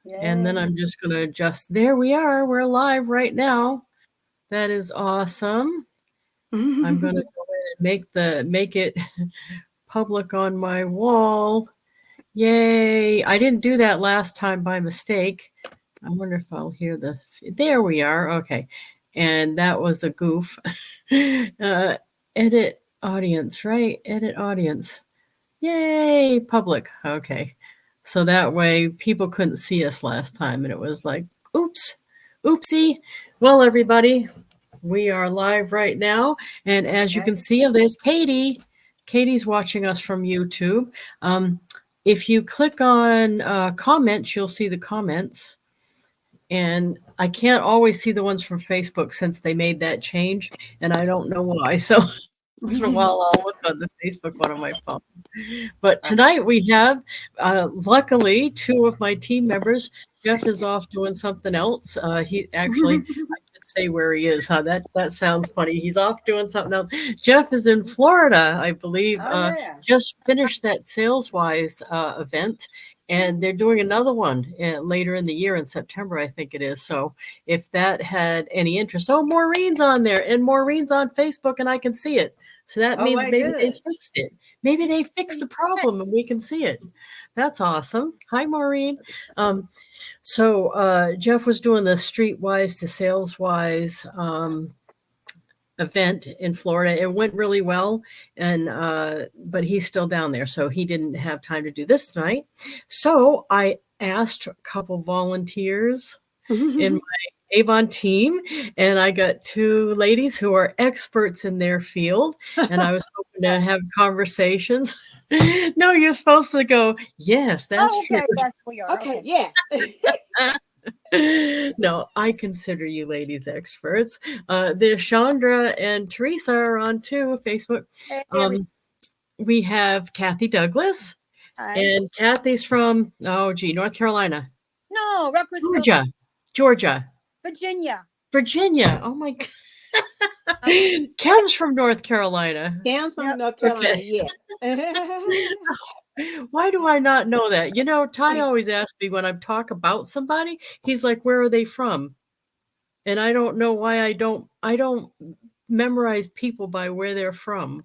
And then I'm just going to adjust. There we are. We're live right now. That is awesome. I'm going to go ahead and make it public on my wall. Yay. I didn't do that last time by mistake. I wonder if I'll hear there we are. Okay. And that was a goof. Edit audience, right? Edit audience. Yay, public. Okay. So that way people couldn't see us last time. And it was like, oops, oopsie. Well, everybody, we are live right now. And as you can see, there's Katie. Katie's watching us from YouTube. If you click on comments, you'll see the comments. And I can't always see the ones from Facebook since they made that change. And I don't know why. So once in a while, I'll look on the Facebook one on my phone. But tonight we have, luckily, two of my team members. Jeff is off doing something else. He actually, I should say where he is, huh? That sounds funny. He's off doing something else. Jeff is in Florida, I believe. Just finished that SalesWise event. And they're doing another one later in the year in September, I think it is. So if that had any interest, Maureen's on there and Maureen's on Facebook and I can see it. So that means maybe they fixed it. Maybe they fixed the problem and we can see it. That's awesome. Hi, Maureen. So Jeff was doing the Streetwise to SalesWise event in Florida. It went really well, and but he's still down there, so he didn't have time to do this tonight. So I asked a couple volunteers in my Avon team, and I got two ladies who are experts in their field, and I was hoping to have conversations. No, you're supposed to go, yes, that's true. Yes, we are. Okay, yes. No, I consider you ladies experts. There's Chandra and Teresa are on too, Facebook. We have Kathy Douglas. Hi. And Kathy's from, North Carolina. No, Georgia. Virginia. Oh my God. Ken's from North Carolina. Ken's from North Carolina, yes. Why do I not know that? You know, Ty always asks me when I talk about somebody, he's like, where are they from? And I don't know why I don't memorize people by where they're from.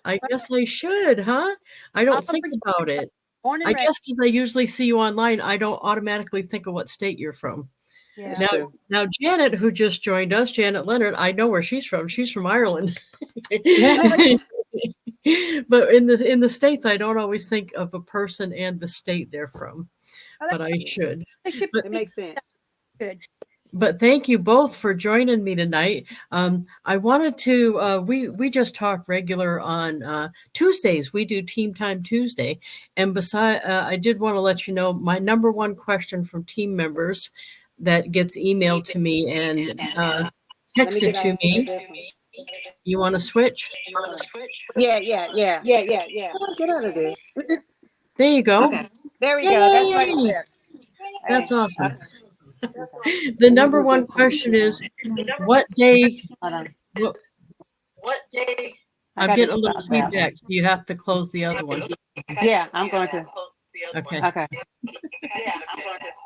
I guess I should, huh? I don't think about it. I guess because I usually see you online, I don't automatically think of what state you're from. Yeah. Now Janet, who just joined us, Janet Leonard, I know where she's from. She's from Ireland. But in the States, I don't always think of a person and the state they're from, but I should. It makes sense. Good. But thank you both for joining me tonight. I wanted to, we just talk regular on Tuesdays. We do Team Time Tuesday. And I did want to let you know my number one question from team members that gets emailed to me and texted to me. You want to switch? Yeah. Get out of there. There you go. Okay. There we go. That's right there. That's awesome. The number one question is, what day? What day? I'm getting a little feedback. So you have to close the other one. Yeah, I'm going to. Okay. Okay.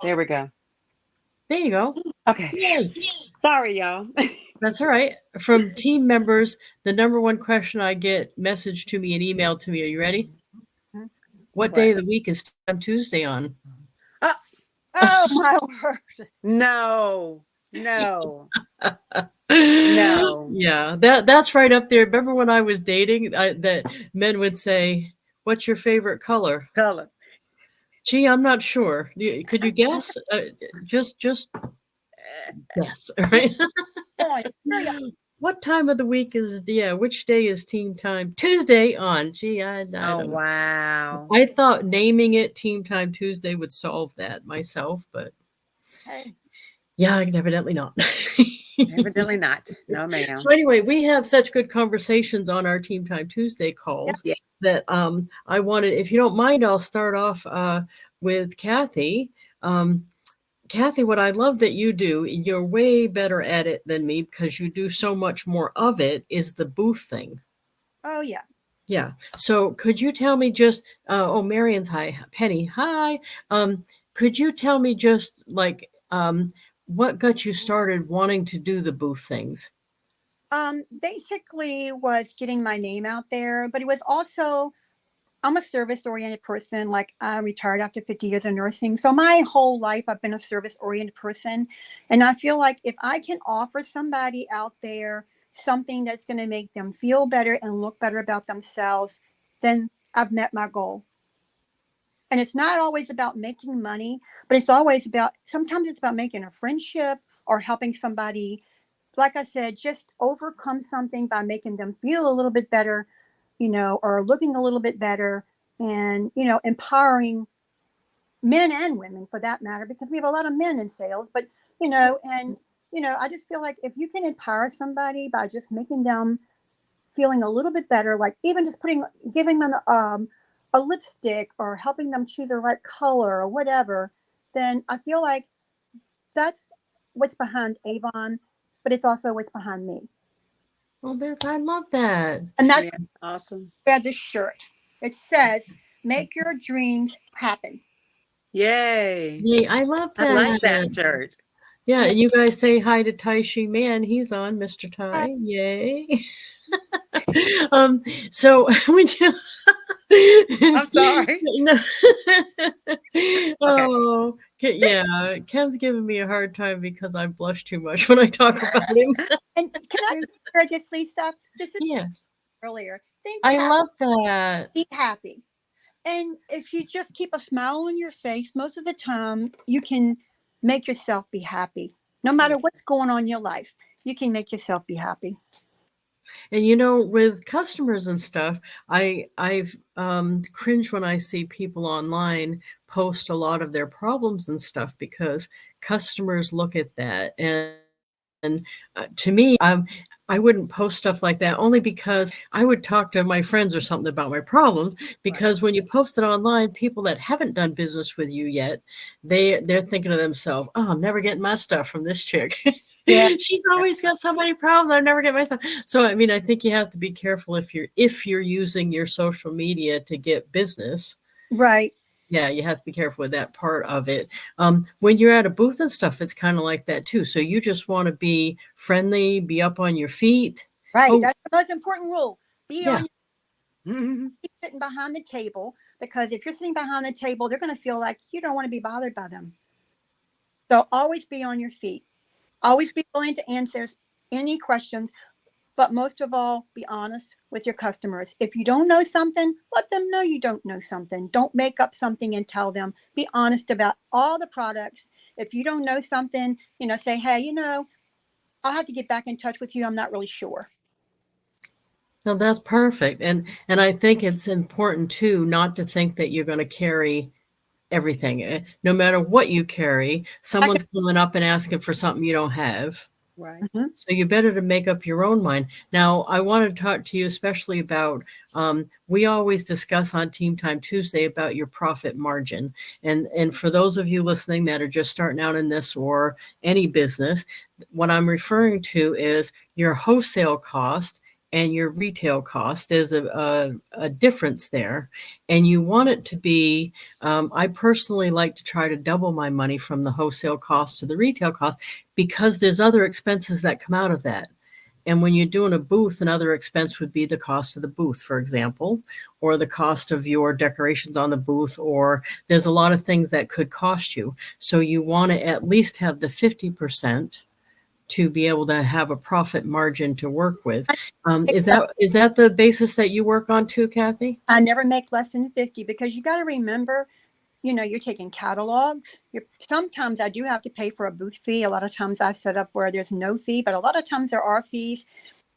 There we go. There you go. Okay. Yay. Sorry, y'all. That's all right. From team members, the number one question I get messaged to me and emailed to me. Are you ready? What day of the week is Time Tuesday on? Oh my word! No. Yeah, that's right up there. Remember when I was dating, that men would say, "What's your favorite color?" Color. Gee, I'm not sure. Could you guess? Just guess, right? What time of the week is, which day is Team Time Tuesday on? Gee, I don't know. Wow. I thought naming it Team Time Tuesday would solve that myself, but yeah, evidently not. Evidently not. No, ma'am. So anyway, we have such good conversations on our Team Time Tuesday calls that I wanted, if you don't mind, I'll start off with Kathy. Kathy, what I love that you do, you're way better at it than me because you do so much more of it, is the booth thing. Oh, yeah. Yeah. So could you tell me just, Marion's hi, Penny, hi. Could you tell me just like what got you started wanting to do the booth things? Basically was getting my name out there, but it was also I'm a service oriented person. Like I retired after 50 years of nursing. So my whole life I've been a service oriented person. And I feel like if I can offer somebody out there something that's going to make them feel better and look better about themselves, then I've met my goal. And it's not always about making money, but it's always about sometimes it's about making a friendship or helping somebody, like I said, just overcome something by making them feel a little bit better, or looking a little bit better, and, empowering men and women for that matter, because we have a lot of men in sales, but, and, I just feel like if you can empower somebody by just making them feeling a little bit better, like even just giving them a lipstick or helping them choose the right color or whatever, then I feel like that's what's behind Avon, but it's also what's behind me. Well, I love that. And that's Yeah, awesome. why this shirt. It says, "Make your dreams happen." Yay. Yay, I love I like that that. shirt. Yeah, Yeah. you guys say hi to Tai Shi Man. He's on, Mr. Tai. Yay. So would you I'm sorry. No. Okay. Oh, yeah. Kim's giving me a hard time because I blush too much when I talk about him. And can I share this, Lisa? This is Yes, earlier. Think I happy, love that. be happy. And if you just keep a smile on your face, most of the time you can make yourself be happy. No matter what's going on in your life, you can make yourself be happy. And with customers and stuff, I've cringe when I see people online post a lot of their problems and stuff because customers look at that and to me, I wouldn't post stuff like that only because I would talk to my friends or something about my problems. Because when you post it online, people that haven't done business with you yet, they're thinking to themselves, "Oh, I'm never getting my stuff from this chick. Yeah. She's always got so many problems. I never get my stuff." So I mean, I think you have to be careful if you're using your social media to get business. Right. Yeah, you have to be careful with that part of it. When you're at a booth and stuff, it's kind of like that too. So you just want to be friendly, be up on your feet. Right. Oh, That's the most important rule. Be yeah. on sitting behind the table, because if you're sitting behind the table, they're going to feel like you don't want to be bothered by them. So always be on your feet. Always be willing to answer any questions, but most of all, be honest with your customers. If you don't know something, let them know you don't know something. Don't make up something and tell them. Be honest about all the products. If you don't know something, say, "Hey, I'll have to get back in touch with you. I'm not really sure." No, that's perfect. And I think it's important too not to think that you're going to carry everything. No matter what you carry, someone's coming up and asking for something you don't have. Right. Mhm. So you better to make up your own mind. Now, I want to talk to you especially about, we always discuss on Team Time Tuesday about your profit margin. And for those of you listening that are just starting out in this or any business, what I'm referring to is your wholesale cost and your retail cost. There's a difference there. And you want it to be, I personally like to try to double my money from the wholesale cost to the retail cost because there's other expenses that come out of that. And when you're doing a booth, another expense would be the cost of the booth, for example, or the cost of your decorations on the booth, or there's a lot of things that could cost you. So you want to at least have the 50% to be able to have a profit margin to work with. Is that the basis that you work on too, Kathy? I never make less than 50, because you got to remember, you're taking catalogs. Sometimes I do have to pay for a booth fee. A lot of times I set up where there's no fee, but a lot of times there are fees.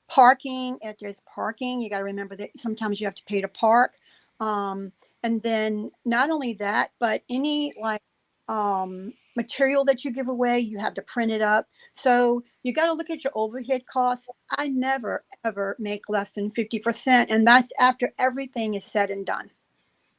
Parking, if there's parking, you got to remember that sometimes you have to pay to park. And then not only that, but any material that you give away, you have to print it up. So you got to look at your overhead costs. I never, ever make less than 50%. And that's after everything is said and done.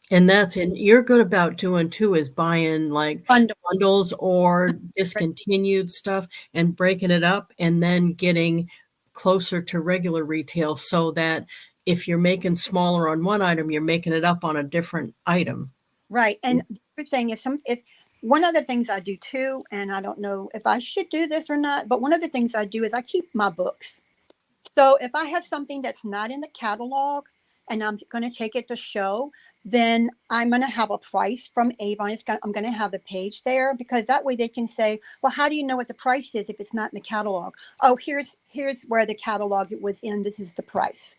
And you're good about doing too is buying like bundles or discontinued stuff and breaking it up and then getting closer to regular retail so that if you're making smaller on one item, you're making it up on a different item. Right. And the other thing is if one of the things I do too, and I don't know if I should do this or not, but one of the things I do is I keep my books. So if I have something that's not in the catalog and I'm going to take it to show, then I'm going to have a price from Avon. I'm going to have the page there, because that way they can say, well, how do you know what the price is if it's not in the catalog? Oh, here's where the catalog it was in. This is the price.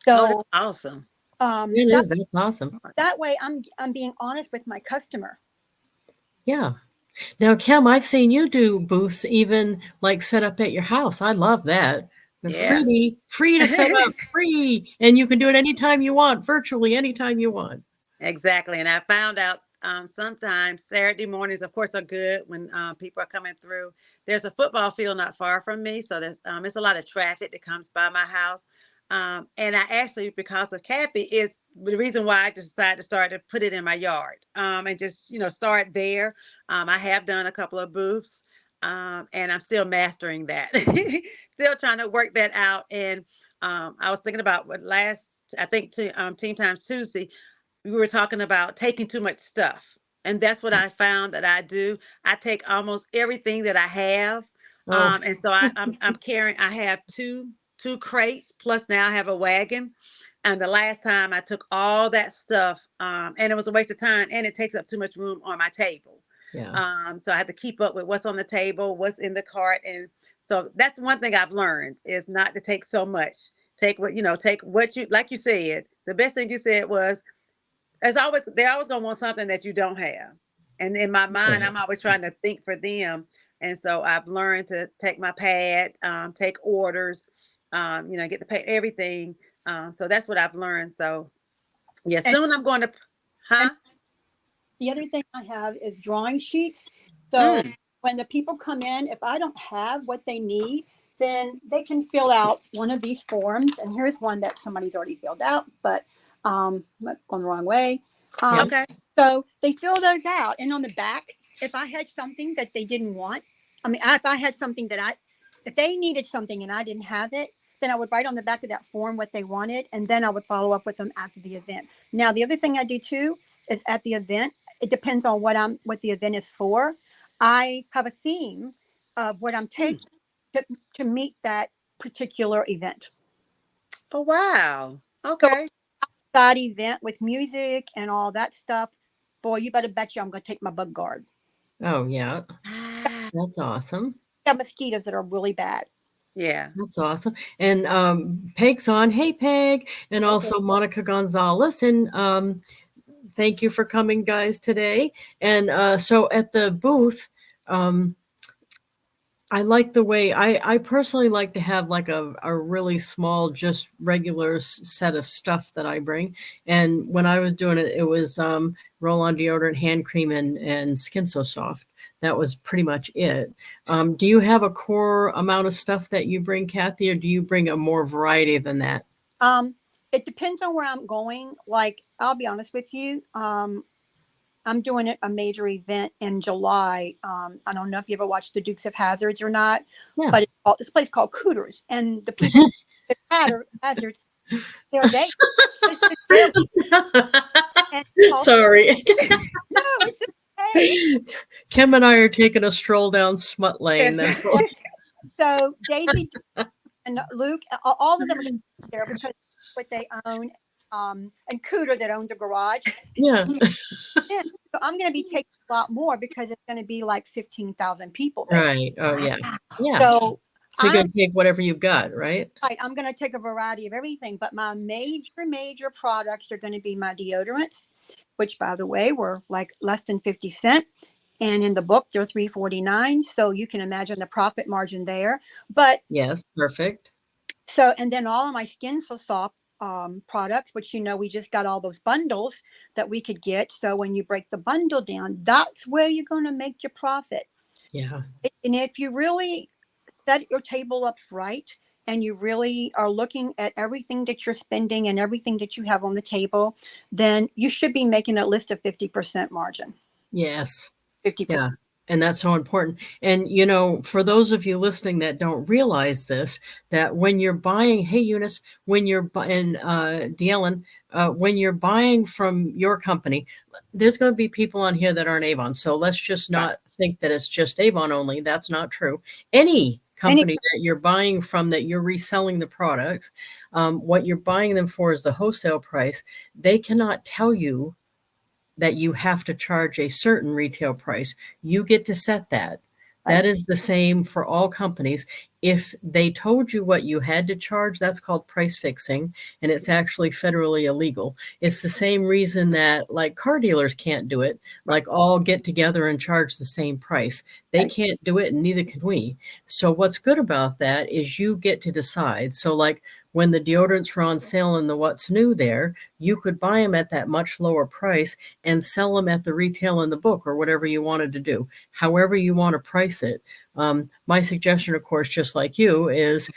Oh, So that's awesome. It is. That's awesome. that way I'm being honest with my customer. Yeah. Now, Kim, I've seen you do booths even like set up at your house. I love that. The Yeah. free to set up, free, and you can do it anytime you want, virtually anytime you want. Exactly. And I found out sometimes Saturday mornings, of course, are good when people are coming through. There's a football field not far from me, so there's a lot of traffic that comes by my house. And I actually, because of Kathy, is the reason why I decided to start to put it in my yard, and just start there. I have done a couple of booths, and I'm still mastering that. Still trying to work that out. And I was thinking about what I think Team Times Tuesday, we were talking about taking too much stuff. And that's what I found that I do. I take almost everything that I have. Oh, And so I'm carrying, I have two crates, plus now I have a wagon. And the last time I took all that stuff, and it was a waste of time, and it takes up too much room on my table. yeah. So I had to keep up with what's on the table, what's in the cart. And so that's one thing I've learned, is not to take so much. Take what you, like you said, the best thing you said was, they're always going to want something that you don't have. And in my mind, I'm always trying to think for them. And so I've learned to take my pad, take orders, get the pay, everything. So that's what I've learned. So yeah, And, soon I'm going to, and huh? the other thing I have is drawing sheets. So Mm, when the people come in, if I don't have what they need, then they can fill out one of these forms. And here's one that somebody's already filled out, but I'm going the wrong way. Yeah. Um, okay. so they fill those out. And on the back, if I had something that they didn't want, if I had something if they needed something and I didn't have it, then I would write on the back of that form what they wanted. And then I would follow up with them after the event. Now, the other thing I do too is at the event, it depends on what the event is for. I have a theme of what I'm taking to meet that particular event. Oh, wow. So Okay. that event with music and all that stuff, boy, you better bet you I'm going to take my bug guard. Oh, yeah. Ah, That's awesome. Got mosquitoes that are really bad. yeah. That's awesome. And Peg's on. Hey, Peg. And Okay. also Monica Gonzalez. And thank you for coming, guys, today. And so at the booth, um, I like the way I personally like to have like a really small, just regular set of stuff that I bring. And when I was doing it, it was roll-on deodorant, hand cream, and Skin So Soft. That was pretty much it. Do you have a core amount of stuff that you bring, Kathy, or do you bring a more variety than that? It depends on where I'm going. Like, I'll be honest with you. I'm doing a major event in July. I don't know if you ever watched the Dukes of Hazards or not, Yeah. but it's this place called Cooters, and the people at Hazards, they're they. And Sorry. no, it's okay. Kim and I are taking a stroll down Smut Lane. That's all. So Daisy and Luke, all of them are there because what they own, and Cooter that owns a garage. Yeah. Yeah, so I'm going to be taking a lot more because it's going to be like 15,000 people there. Right. Oh, yeah. Yeah. So So you're going to take whatever you've got, right? I'm going to take a variety of everything, but my major products are going to be my deodorants, which, by the way, were like less than 50 cents. And in the book, they're $3.49. So you can imagine the profit margin there. But Yes, perfect. so, and then all of my Skin So Soft products, which, we just got all those bundles that we could get. So when you break the bundle down, that's where you're going to make your profit. Yeah. And if you really set your table up right, and you really are looking at everything that you're spending and everything that you have on the table, then you should be making at least a 50% margin. Yes. 50%. Yeah. And that's so important. And, you know, for those of you listening that don't realize this, that when you're buying, hey, Eunice, when you're buying, Dealen, when you're buying from your company, there's going to be people on here that aren't Avon. So let's just Right. not think that it's just Avon only. That's not true. Any Any company that you're buying from, that you're reselling the products, what you're buying them for is the wholesale price. They cannot tell you that you have to charge a certain retail price. You get to set that. right, That is the same for all companies. If they told you what you had to charge, that's called price fixing, and it's actually federally illegal. It's the same reason that like car dealers can't do it, Right. like all get together and charge the same price. They right, can't do it, and neither can we. So what's good about that is you get to decide. So like when the deodorants were on sale in the What's New there, you could buy them at that much lower price and sell them at the retail in the book or whatever you wanted to do, however you want to price it. My suggestion, of course, just like you, is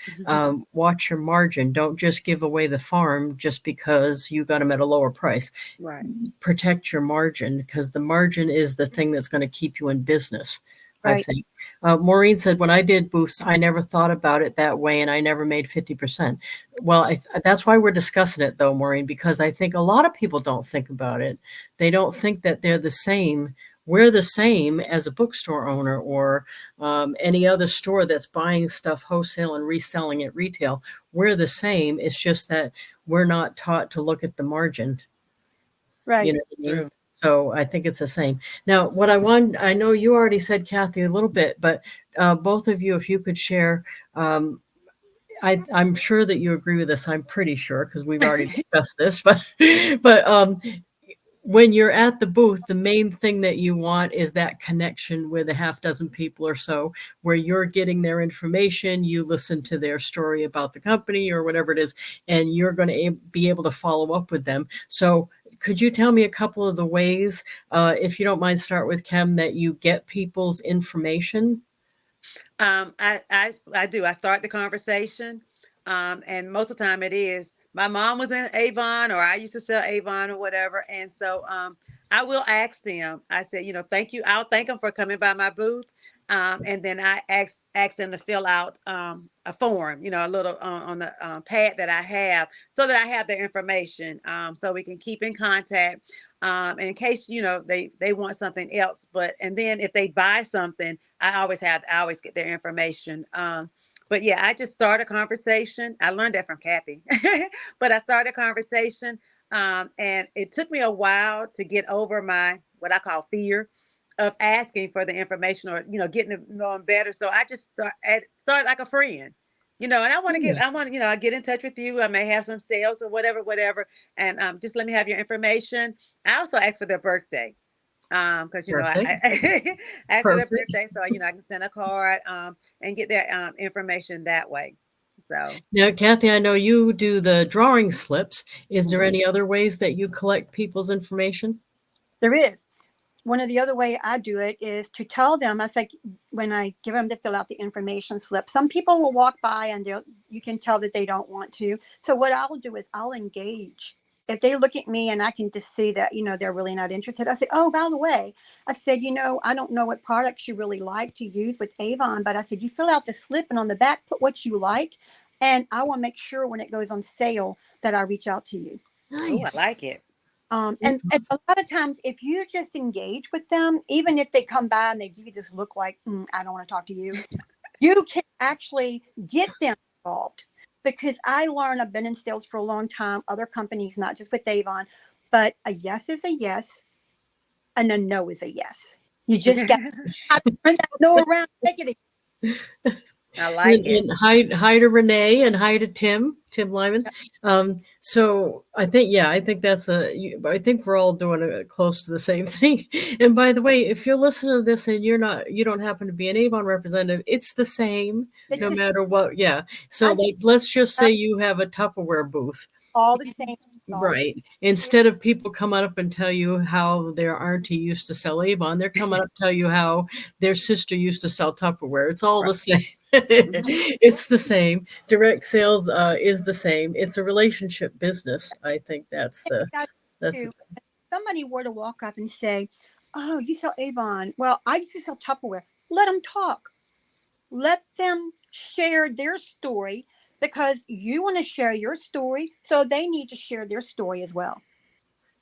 watch your margin. Don't just give away the farm just because you got them at a lower price. Right. Protect your margin, because the margin is the thing that's going to keep you in business, I right. think. Maureen said, when I did booths, I never thought about it that way and I never made 50%. Well, that's why we're discussing it though, Maureen, because I think a lot of people don't think about it. They don't think that they're the same. We're the same as a bookstore owner or any other store that's buying stuff wholesale and reselling at retail. We're the same. It's just that we're not taught to look at the margin. You Right. know what I mean? True. So I think it's the same. Now, I know you already said, Kathy, a little bit, but both of you, if you could share, I'm sure that you agree with this. I'm pretty sure because we've already discussed this, but when you're at the booth, the main thing that you want is that connection with a half dozen people or so, where you're getting their information, you listen to their story about the company or whatever it is, and you're going to be able to follow up with them. So could you tell me a couple of the ways, if you don't mind, start with Kim, that you get people's information? I do. I start the conversation, and most of the time it is my mom was in Avon, or I used to sell Avon or whatever, and so I will ask them. I said, you know, thank you. I'll thank them for coming by my booth, and then I ask them to fill out a form, you know, a little on the pad that I have, so that I have their information, so we can keep in contact. In case you know they want something else, and then if they buy something, I always get their information. But yeah, I just start a conversation. I learned that from Kathy, but I started a conversation, and it took me a while to get over my what I call fear of asking for the information, or you know, getting to know them better. So I just start like a friend. You know, and I want to, you know, I get in touch with you. I may have some sales or whatever, and just let me have your information. I also ask for their birthday, because you know Perfect. I ask for their Perfect. birthday, so you know I can send a card, and get their information that way. So Now, Kathy, I know you do the drawing slips. Is there mhm. any other ways that you collect people's information? There is. One of the other way I do it is to tell them. I say when I give them to fill out the information slip, some people will walk by and you can tell that they don't want to. So what I'll do is I'll engage. If they look at me and I can just see that, you know, they're really not interested, I say, oh, by the way, I said, you know, I don't know what products you really like to use with Avon, but I said, you fill out the slip and on the back, put what you like. And I will make sure when it goes on sale that I reach out to you. Oh, I Nice. like it. And a lot of times, if you just engage with them, even if they come by and they give you this look like, I don't want to talk to you, you can actually get them involved. Because I learned, I've been in sales for a long time, other companies, not just with Avon, but a yes is a yes and a no is a yes. You just got to turn that no around, take it. I like it. And hi to Renee and hi to Tim Lyman. So I think I think we're all doing close to the same thing. And by the way, if you're listening to this and you don't happen to be an Avon representative, it's the same It's no just, matter what. Yeah. So I like, let's just say you have a Tupperware booth. all the same. Right. Instead of people coming up and tell you how their auntie used to sell Avon, they're coming up to tell you how their sister used to sell Tupperware. It's all the same. It's the same. Direct sales is the same. It's a relationship business. I think that's the Somebody were to walk up and say, Oh, you sell Avon. Well, I used to sell Tupperware. Let them talk. Let them share their story because you want to share your story. So they need to share their story as well.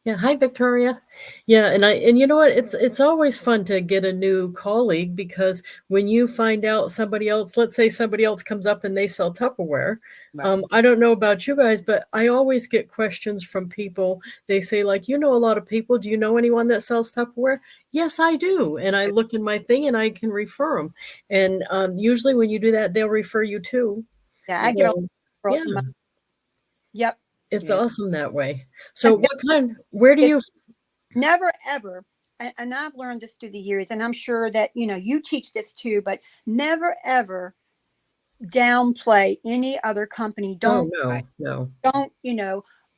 Yeah, hi Victoria. Yeah, and you know what? It's always fun to get a new colleague because when you find out somebody else, let's say somebody else comes up and they sell Tupperware. Right. I don't know about you guys, but I always get questions from people. They say like, "You know a lot of people. Do you know anyone that sells Tupperware?" Yes, I do. And I look in my thing and I can refer them. And usually when you do that, they'll refer you too. Yeah, I Yeah. get all So, girls yeah, from my, yep. it's Yeah. awesome that way. So And what kind, where do it's you never ever, and I've learned this through the years, and I'm sure that you teach this too, but never ever downplay any other company. Oh, Right. no. Or Yeah.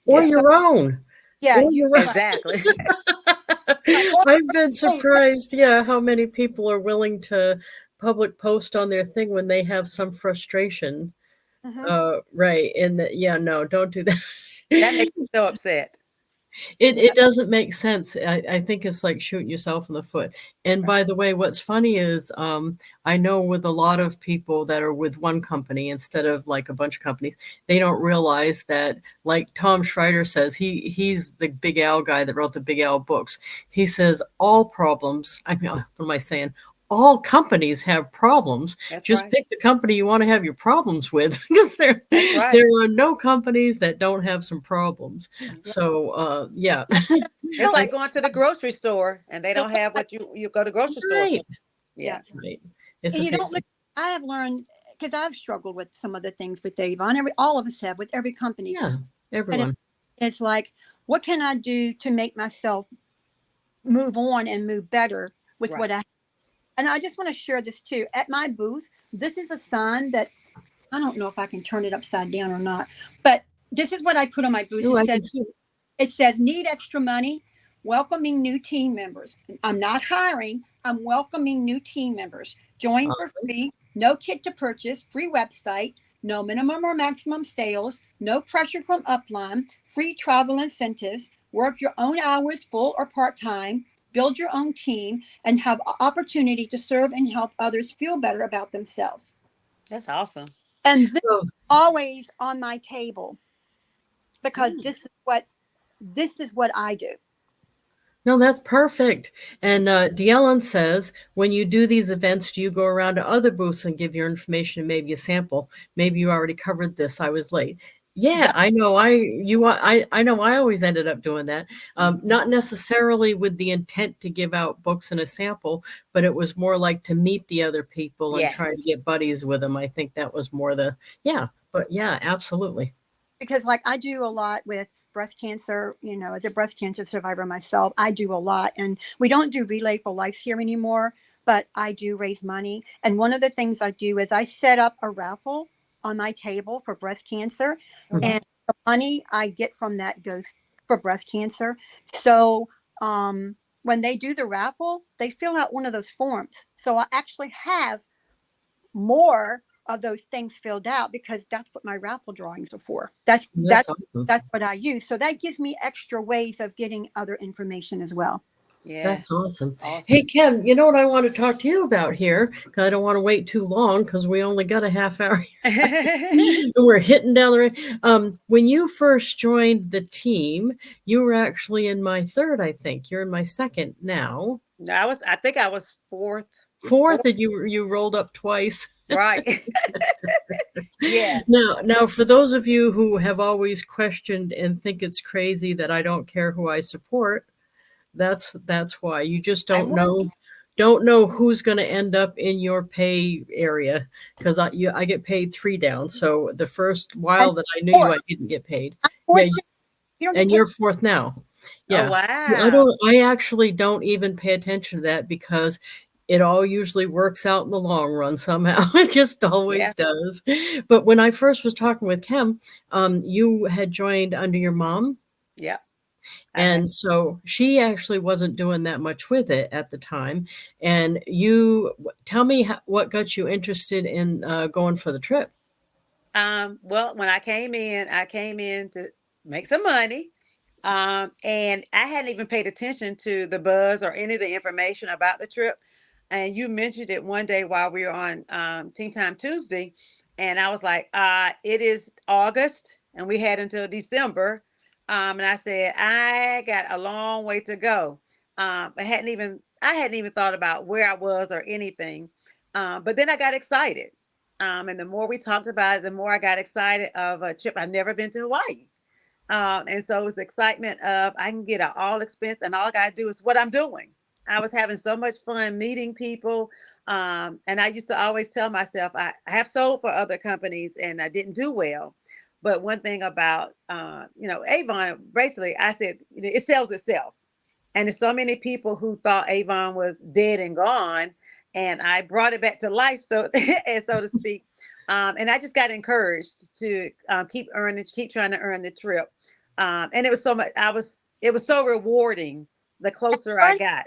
So your own. yeah, Or you your own. right, Exactly. right. Or I've been own. surprised, yeah, how many people are willing to public post on their thing when they have some frustration. Mhm. Right, and yeah, no, don't do That that. makes me so upset. It doesn't make sense. I think it's like shooting yourself in the foot. And Right. by the way, what's funny is I know with a lot of people that are with one company instead of like a bunch of companies, they don't realize that, like Tom Schreider says, he's the Big Al guy that wrote the Big Al books. He says all problems, I mean, what am I saying? All companies have problems. That's Just right. pick the company you want to have your problems with because That's right. there are no companies that don't have some problems. Mhm. So, yeah. It's Don't I like going to the grocery store and they don't don't look have like what you go to grocery store for. right, Yeah. yeah, right. It's and the you same don't look. thing. I have learned because I've struggled with some of the things with Avon. All of us have with every company, Yeah, and everyone. it's like, what can I do to make myself move on and move better with Right. what I. And I just want to share this too. At my booth, this is a sign that I don't know if I can turn it upside down or not, but this is what I put on my booth. Oh, It I says, can see it. need extra money, welcoming new team members. I'm not hiring, I'm welcoming new team members. Join for Awesome. free, no kit to purchase, free website, no minimum or maximum sales, no pressure from upline, free travel incentives, work your own hours, full or part-time, build your own team, and have opportunity to serve and help others feel better about themselves. That's awesome. And this is So, always on my table because Mm. this is what I do. no, that's perfect. And Deellen says, when you do these events, do you go around to other booths and give your information and maybe a sample? Maybe you already covered this. I was late. Yeah, That I know. I know. I always ended up doing that. Mhm. Not necessarily with the intent to give out books and a sample, but it was more like to meet the other people and try Yes. to get buddies with them. I think that was more the yeah. But yeah, absolutely. because like I do a lot with breast cancer, as a breast cancer survivor myself, I do a lot. And we don't do Relay for Life here anymore, but I do raise money. And one of the things I do is I set up a raffle on my table for breast cancer. Oh, Mhm. wow. And the money I get from that goes for breast cancer. So when they do the raffle, they fill out one of those forms. So I actually have more of those things filled out because that's what my raffle drawings are for. That's That's that's awesome. that's what I use. So that gives me extra ways of getting other information as well. Yeah. That's awesome. Hey, Awesome. Ken, you know what I want to talk to you about here? Because I don't want to wait too long because we only got a half hour and we're hitting down the road. When you first joined the team, you were actually in my third, I think. You're in my second now. No, I think I was fourth. Fourth, Fourth. and you rolled up twice. Right. Yeah. Now, for those of you who have always questioned and think it's crazy that I don't care who I support, that's why you just I'm working. don't know who's going to end up in your pay area because I get paid 3 down. So the first And while that I knew you, fourth, I didn't get paid. I'm Yeah, fourth too. You don't get and paid. you're fourth now. Oh, Yeah, wow. I actually don't even pay attention to that because it all usually works out in the long run somehow. It just always Yeah. does. But when I first was talking with Kim, you had joined under your mom. Yep. I had. And so she actually wasn't doing that much with it at the time. And you tell me what got you interested in going for the trip. Well, when I came in to make some money. And I hadn't even paid attention to the buzz or any of the information about the trip. And you mentioned it one day while we were on Team Time Tuesday. And I was like, it is August and we had until December. And I said, I got a long way to go. I hadn't even thought about where I was or anything. But then I got excited. And the more we talked about it, the more I got excited of a trip. I've never been to Hawaii. And so it was excitement of I can get an all expense and all I gotta do is what I'm doing. I was having so much fun meeting people. And I used to always tell myself I have sold for other companies and I didn't do well. But one thing about Avon, basically I said, it sells itself. And there's so many people who thought Avon was dead and gone. And I brought it back to life, so and so to speak. And I just got encouraged to keep trying to earn the trip. And it was so much, it was so rewarding the closer I got.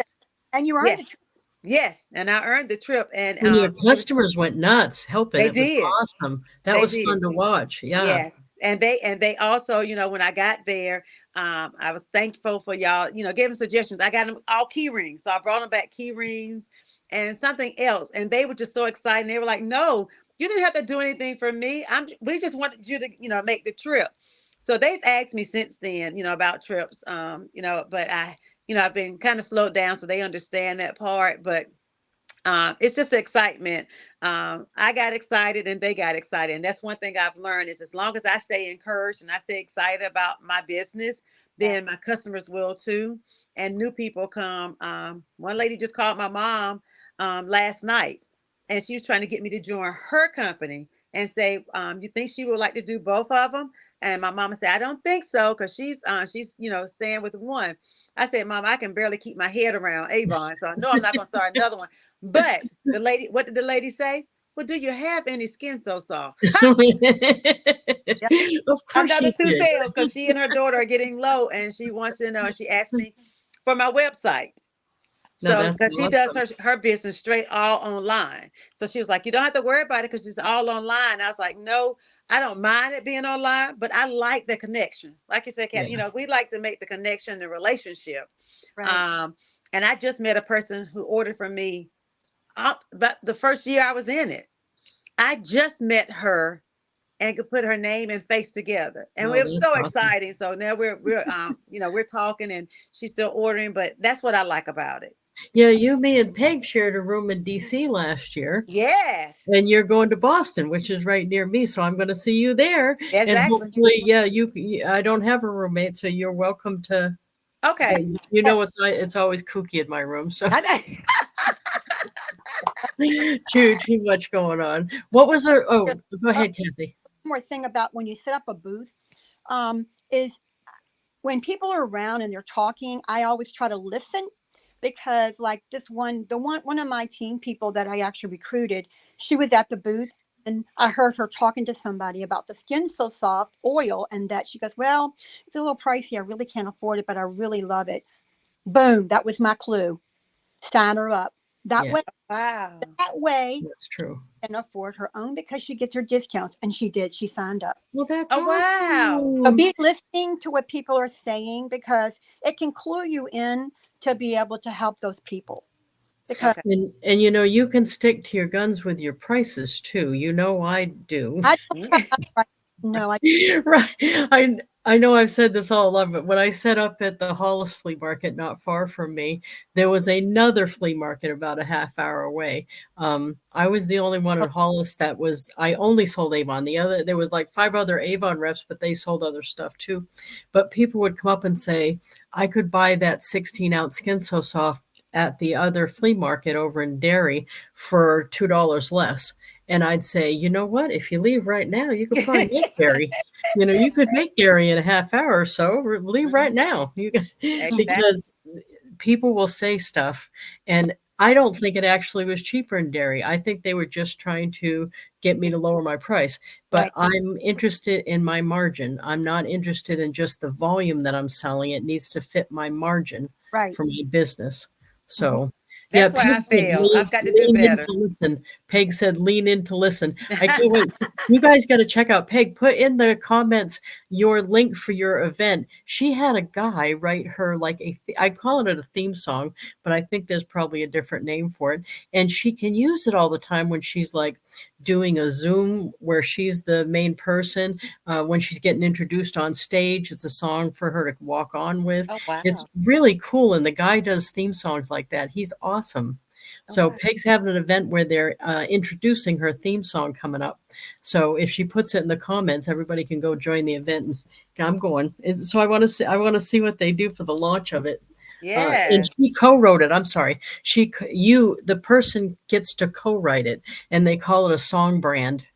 And you earned the trip. Yes. And I earned the trip. And your customers went nuts helping. They it was did. awesome. That was fun to watch. Yeah. Yes. And they also, when I got there, I was thankful for y'all, giving suggestions. I got them all key rings. So I brought them back key rings and something else. And they were just so excited. They were like, no, you didn't have to do anything for me. We just wanted you to, make the trip. So they've asked me since then, about trips, but I've been kind of slowed down so they understand that part, but it's just excitement. I got excited and they got excited. And that's one thing I've learned is as long as I stay encouraged and I stay excited about my business, then my customers will too. And new people come. One lady just called my mom last night and she was trying to get me to join her company and say, you think she would like to do both of them? And my mama said, I don't think so. Cause she's staying with one. I said, Mom, I can barely keep my head around Avon. So no, I'm not going to start another one. But what did the lady say? Well, do you have any Skin So Soft? Of course Another she 2 did. sales because she and her daughter are getting low and she wants to know. She asked me for my website. So because she does her business straight all online. So she was like, you don't have to worry about it because it's all online. I was like, no, I don't mind it being online, but I like the connection. Like you said, Kathy, we like to make the connection, the relationship. Right. And I just met a person who ordered from me but the first year I was in it. I just met her and could put her name and face together. And it was so exciting. So now we're talking and she's still ordering, but that's what I like about it. Yeah, me and Peg shared a room in DC last year. Yes. And you're going to Boston, which is right near me. So I'm going to see you there. Exactly. And hopefully, I don't have a roommate, so you're welcome to. Okay. It's always kooky in my room. So too much going on. What was there? Oh, go ahead, Kathy. One more thing about when you set up a booth is when people are around and they're talking, I always try to listen. Because like one of my team people that I actually recruited, she was at the booth and I heard her talking to somebody about the Skin So Soft oil and that she goes, well, it's a little pricey. I really can't afford it, but I really love it. Boom. That was my clue. Sign her up. That way. Wow. That way. That's true. And afford her own because she gets her discounts. And she did. She signed up. Well, that's awesome. Wow. So be listening to what people are saying because it can clue you in to be able to help those people. Because and you can stick to your guns with your prices too. I do. Right. I know I've said this all along, but when I set up at the Hollis Flea Market, not far from me, there was another flea market about a half hour away. I was the only one at Hollis I only sold Avon. There was like 5 other Avon reps, but they sold other stuff too. But people would come up and say, I could buy that 16-ounce Skin So Soft at the other flea market over in Derry for $2 less. And I'd say, you know what? If you leave right now, you could probably make Derry. You could make Derry in a half hour or so. Leave right now. Because people will say stuff. And I don't think it actually was cheaper in Derry. I think they were just trying to get me to lower my price. But I'm interested in my margin. I'm not interested in just the volume that I'm selling. It needs to fit my margin for my business. So that's where I fail. I've got to do better. Listen, Peg said, lean in to listen. I can't wait. You guys got to check out Peg. Put in the comments your link for your event. She had a guy write her like I call it a theme song, but I think there's probably a different name for it. And she can use it all the time when she's like doing a Zoom where she's the main person. When she's getting introduced on stage, it's a song for her to walk on with. Oh, wow. It's really cool. And the guy does theme songs like that. He's awesome. So wow. Peg's having an event where they're introducing her theme song coming up. So if she puts it in the comments, everybody can go join the event. And I'm going. So I want to see what they do for the launch of it. Yeah. And she co-wrote it. I'm sorry. The person gets to co-write it, and they call it a song brand.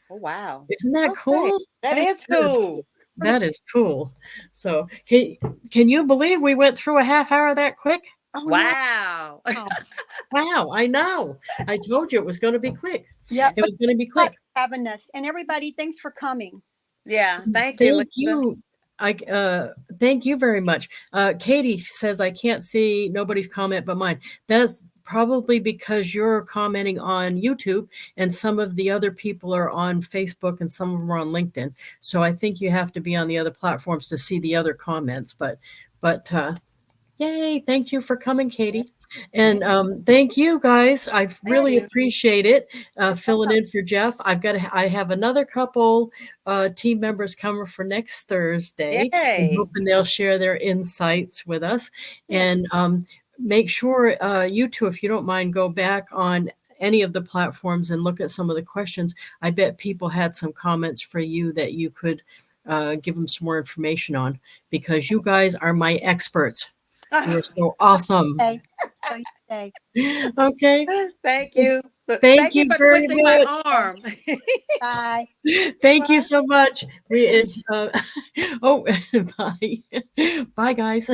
Oh, wow. Isn't that Okay. cool? That is cool. That is cool. So can you believe we went through a half hour that quick? Oh, Wow. wow. Wow, I know. I told you it was going to be quick. Yeah, It was going to be quick. having us. And everybody, thanks for coming. Yeah. Thank you. Thank you. Thank you very much. Katie says, I can't see nobody's comment but mine. That's probably because you're commenting on YouTube and some of the other people are on Facebook and some of them are on LinkedIn. So I think you have to be on the other platforms to see the other comments. But yay. Thank you for coming, Katie. And thank you guys. I really appreciate it. Filling in for Jeff. I have another couple team members coming for next Thursday. I'm Yay. hoping they'll share their insights with us. And make sure you two, if you don't mind, go back on any of the platforms and look at some of the questions. I bet people had some comments for you that you could give them some more information on, because you guys are my experts. You're so awesome. Okay. Okay. Thank you. Thank you for very twisting much. my arm. Bye. Thank you so much. It's bye. Bye, guys.